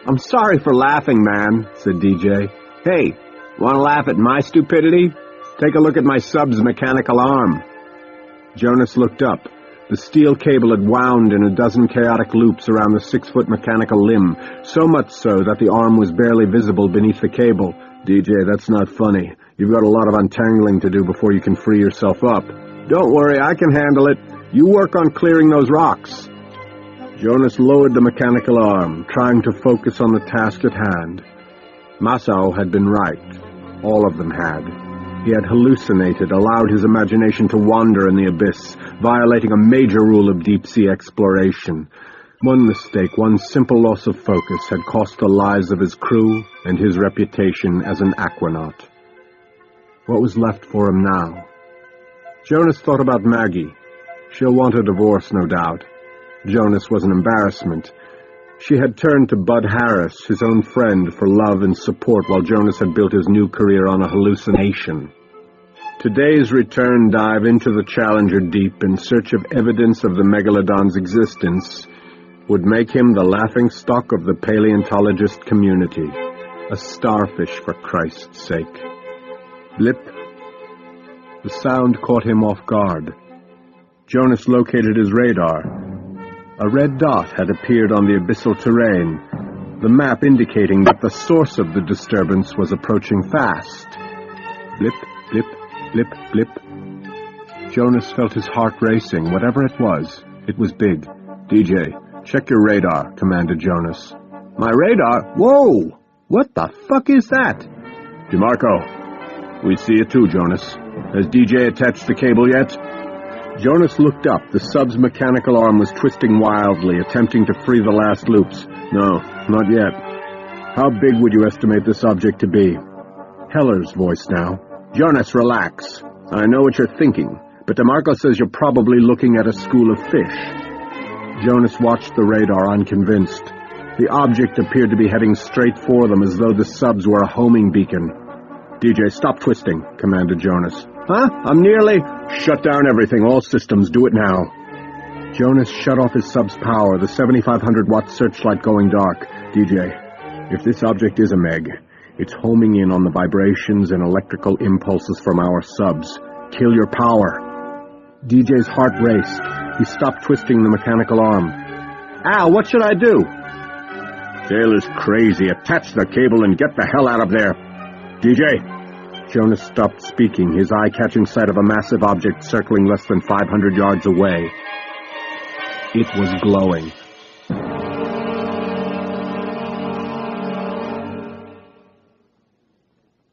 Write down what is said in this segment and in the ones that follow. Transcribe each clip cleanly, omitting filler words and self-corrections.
"I'm sorry for laughing, man," said DJ. "Hey, want to laugh at my stupidity? Take a look at my sub's mechanical arm." Jonas looked up. The steel cable had wound in a dozen chaotic loops around the 6-foot mechanical limb, so much so that the arm was barely visible beneath the cable. "DJ, that's not funny. You've got a lot of untangling to do before you can free yourself up." "Don't worry, I can handle it. You work on clearing those rocks." Jonas lowered the mechanical arm, trying to focus on the task at hand. Masao had been right. All of them had. He had hallucinated, allowed his imagination to wander in the abyss, violating a major rule of deep-sea exploration. One mistake, one simple loss of focus, had cost the lives of his crew and his reputation as an aquanaut. What was left for him now? Jonas thought about Maggie. She'll want a divorce, no doubt. Jonas was an embarrassment. She had turned to Bud Harris, his own friend, for love and support while Jonas had built his new career on a hallucination. Today's return dive into the Challenger Deep in search of evidence of the megalodon's existence would make him the laughingstock of the paleontologist community. A starfish, for Christ's sake. Blip. The sound caught him off guard. Jonas located his radar. A red dot had appeared on the abyssal terrain, the map indicating that the source of the disturbance was approaching fast. Blip, blip, blip, blip. Jonas felt his heart racing. Whatever it was big. "DJ, check your radar," commanded Jonas. "My radar? Whoa! What the fuck is that?" "DeMarco, we see it too, Jonas. Has DJ attached the cable yet?" Jonas looked up. The sub's mechanical arm was twisting wildly, attempting to free the last loops. "No, not yet." "How big would you estimate this object to be?" Heller's voice now. "Jonas, relax. I know what you're thinking, but DeMarco says you're probably looking at a school of fish." Jonas watched the radar, unconvinced. The object appeared to be heading straight for them, as though the subs were a homing beacon. "DJ, stop twisting," commanded Jonas. "Huh? I'm nearly—" "Shut down everything. All systems. Do it now." Jonas shut off his sub's power, the 7,500-watt searchlight going dark. "DJ, if this object is a meg, it's homing in on the vibrations and electrical impulses from our subs. Kill your power." DJ's heart raced. He stopped twisting the mechanical arm. "Al, what should I do?" "Taylor's crazy. Attach the cable and get the hell out of there. DJ!" Jonas stopped speaking, his eye catching sight of a massive object circling less than 500 yards away. It was glowing.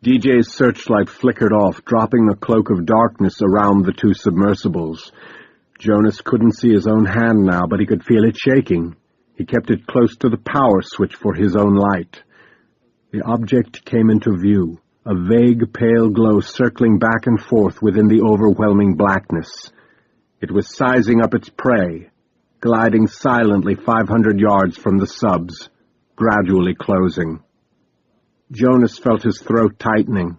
DJ's searchlight flickered off, dropping a cloak of darkness around the two submersibles. Jonas couldn't see his own hand now, but he could feel it shaking. He kept it close to the power switch for his own light. The object came into view, a vague pale glow circling back and forth within the overwhelming blackness. It was sizing up its prey, gliding silently 500 yards from the subs, gradually closing. Jonas felt his throat tightening.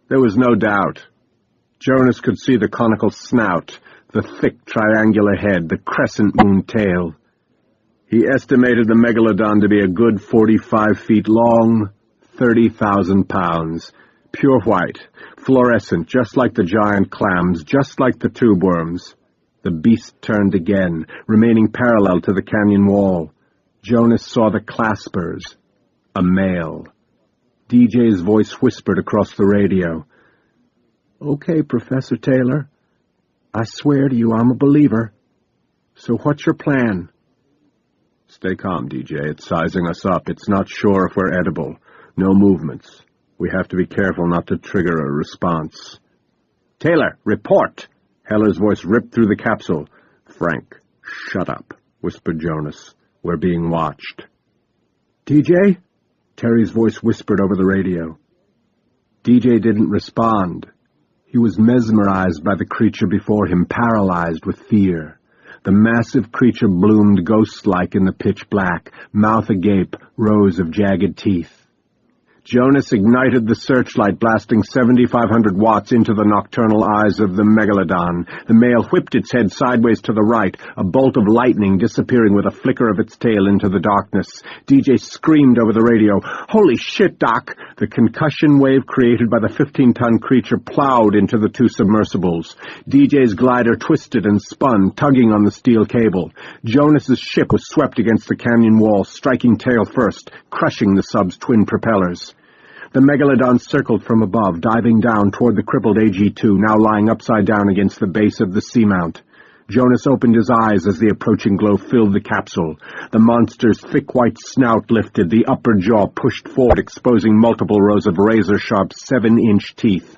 There was no doubt. Jonas could see the conical snout, the thick triangular head, the crescent moon tail. He estimated the megalodon to be a good 45 feet long, 30,000 pounds, pure white, fluorescent, just like the giant clams, just like the tube worms. The beast turned again, remaining parallel to the canyon wall. Jonas saw the claspers. A male. DJ's voice whispered across the radio. "Okay, Professor Taylor. I swear to you I'm a believer. So what's your plan?" "Stay calm, DJ. It's sizing us up. It's not sure if we're edible. No movements. We have to be careful not to trigger a response." "Taylor, report!" Heller's voice ripped through the capsule. "Frank, shut up," whispered Jonas. "We're being watched." "DJ?" Terry's voice whispered over the radio. DJ didn't respond. He was mesmerized by the creature before him, paralyzed with fear. The massive creature bloomed ghost-like in the pitch black, mouth agape, rows of jagged teeth. Jonas ignited the searchlight, blasting 7,500 watts into the nocturnal eyes of the megalodon. The male whipped its head sideways to the right, a bolt of lightning disappearing with a flicker of its tail into the darkness. DJ screamed over the radio, "Holy shit, Doc!" The concussion wave created by the 15-ton creature plowed into the two submersibles. DJ's glider twisted and spun, tugging on the steel cable. Jonas's ship was swept against the canyon wall, striking tail first, crushing the sub's twin propellers. The megalodon circled from above, diving down toward the crippled AG-2, now lying upside down against the base of the seamount. Jonas opened his eyes as the approaching glow filled the capsule. The monster's thick white snout lifted, the upper jaw pushed forward, exposing multiple rows of razor-sharp 7-inch teeth.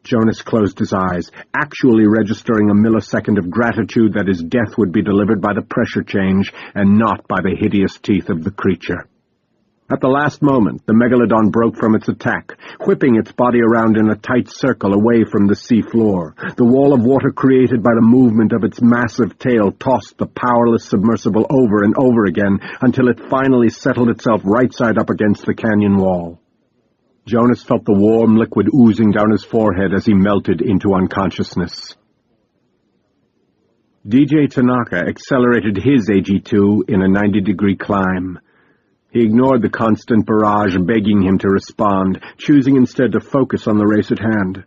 Jonas closed his eyes, actually registering a millisecond of gratitude that his death would be delivered by the pressure change and not by the hideous teeth of the creature. At the last moment, the megalodon broke from its attack, whipping its body around in a tight circle away from the sea floor. The wall of water created by the movement of its massive tail tossed the powerless submersible over and over again until it finally settled itself right side up against the canyon wall. Jonas felt the warm liquid oozing down his forehead as he melted into unconsciousness. DJ Tanaka accelerated his AG-2 in a 90-degree climb. He ignored the constant barrage begging him to respond, choosing instead to focus on the race at hand.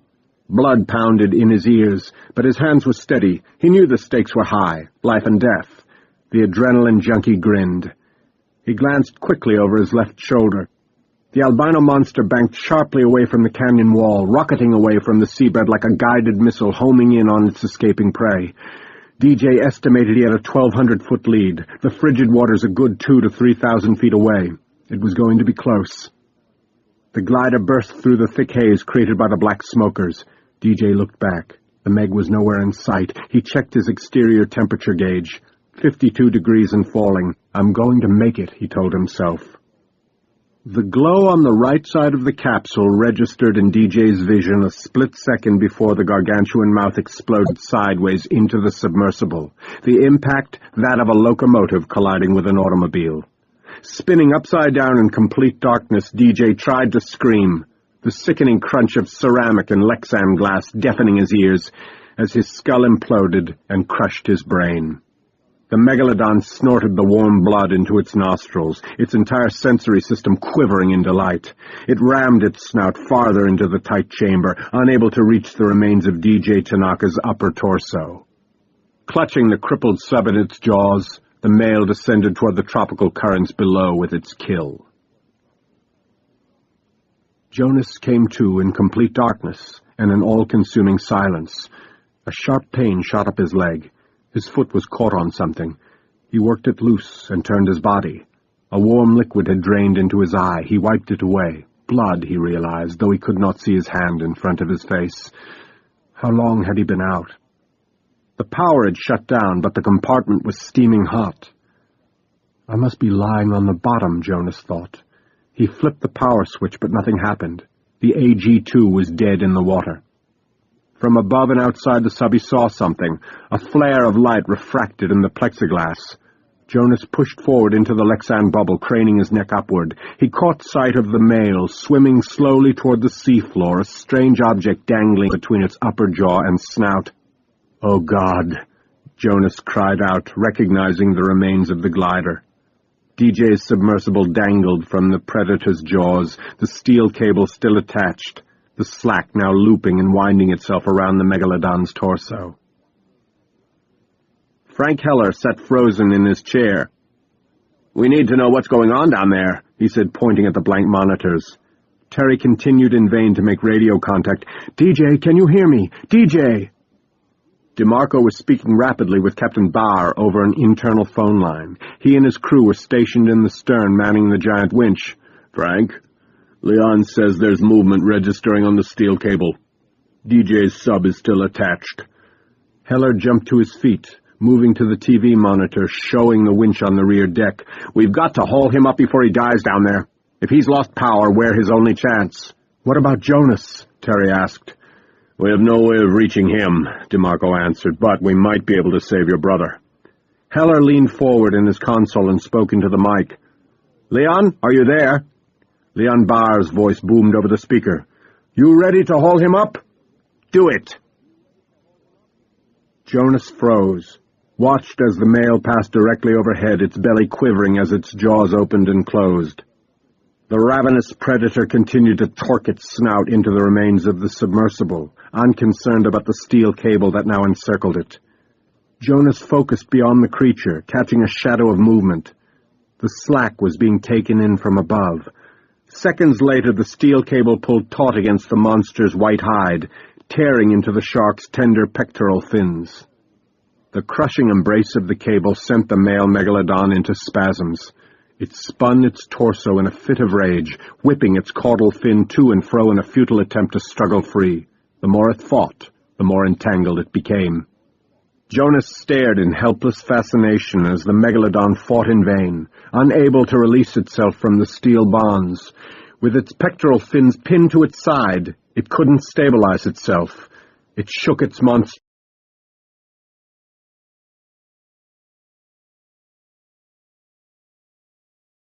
Blood pounded in his ears, but his hands were steady. He knew the stakes were high, life and death. The adrenaline junkie grinned. He glanced quickly over his left shoulder. The albino monster banked sharply away from the canyon wall, rocketing away from the seabed like a guided missile homing in on its escaping prey. DJ estimated he had a 1,200-foot lead, the frigid waters a good 2,000 to 3,000 feet away. It was going to be close. The glider burst through the thick haze created by the black smokers. DJ looked back. The Meg was nowhere in sight. He checked his exterior temperature gauge. 52 degrees and falling. "I'm going to make it," he told himself. The glow on the right side of the capsule registered in DJ's vision a split second before the gargantuan mouth exploded sideways into the submersible. The impact, that of a locomotive colliding with an automobile. Spinning upside down in complete darkness, DJ tried to scream, the sickening crunch of ceramic and Lexan glass deafening his ears as his skull imploded and crushed his brain. The megalodon snorted the warm blood into its nostrils, its entire sensory system quivering in delight. It rammed its snout farther into the tight chamber, unable to reach the remains of DJ Tanaka's upper torso. Clutching the crippled sub in its jaws, the male descended toward the tropical currents below with its kill. Jonas came to in complete darkness and an all-consuming silence. A sharp pain shot up his leg. His foot was caught on something. He worked it loose and turned his body. A warm liquid had drained into his eye. He wiped it away. Blood, he realized, though he could not see his hand in front of his face. How long had he been out? The power had shut down, but the compartment was steaming hot. I must be lying on the bottom, Jonas thought. He flipped the power switch, but nothing happened. The AG-2 was dead in the water. From above and outside the sub he saw something. A flare of light refracted in the plexiglass. Jonas pushed forward into the Lexan bubble, craning his neck upward. He caught sight of the male, swimming slowly toward the seafloor, a strange object dangling between its upper jaw and snout. "Oh, God!" Jonas cried out, recognizing the remains of the glider. DJ's submersible dangled from the predator's jaws, the steel cable still attached, the slack now looping and winding itself around the megalodon's torso. Frank Heller sat frozen in his chair. "We need to know what's going on down there," he said, pointing at the blank monitors. Terry continued in vain to make radio contact. "DJ, can you hear me? DJ!" DeMarco was speaking rapidly with Captain Barr over an internal phone line. He and his crew were stationed in the stern, manning the giant winch. "Frank, Leon says there's movement registering on the steel cable. DJ's sub is still attached." Heller jumped to his feet, moving to the TV monitor, showing the winch on the rear deck. "We've got to haul him up before he dies down there. If he's lost power, we're his only chance." "What about Jonas?" Terry asked. "We have no way of reaching him," DeMarco answered, "but we might be able to save your brother." Heller leaned forward in his console and spoke into the mic. "Leon, are you there?" Leon Barr's voice boomed over the speaker. "You ready to haul him up? Do it!" Jonas froze, watched as the male passed directly overhead, its belly quivering as its jaws opened and closed. The ravenous predator continued to torque its snout into the remains of the submersible, unconcerned about the steel cable that now encircled it. Jonas focused beyond the creature, catching a shadow of movement. The slack was being taken in from above. Seconds later, the steel cable pulled taut against the monster's white hide, tearing into the shark's tender pectoral fins. The crushing embrace of the cable sent the male megalodon into spasms. It spun its torso in a fit of rage, whipping its caudal fin to and fro in a futile attempt to struggle free. The more it fought, the more entangled it became. Jonas stared in helpless fascination as the megalodon fought in vain, unable to release itself from the steel bonds. With its pectoral fins pinned to its side, it couldn't stabilize itself. It shook its monstrous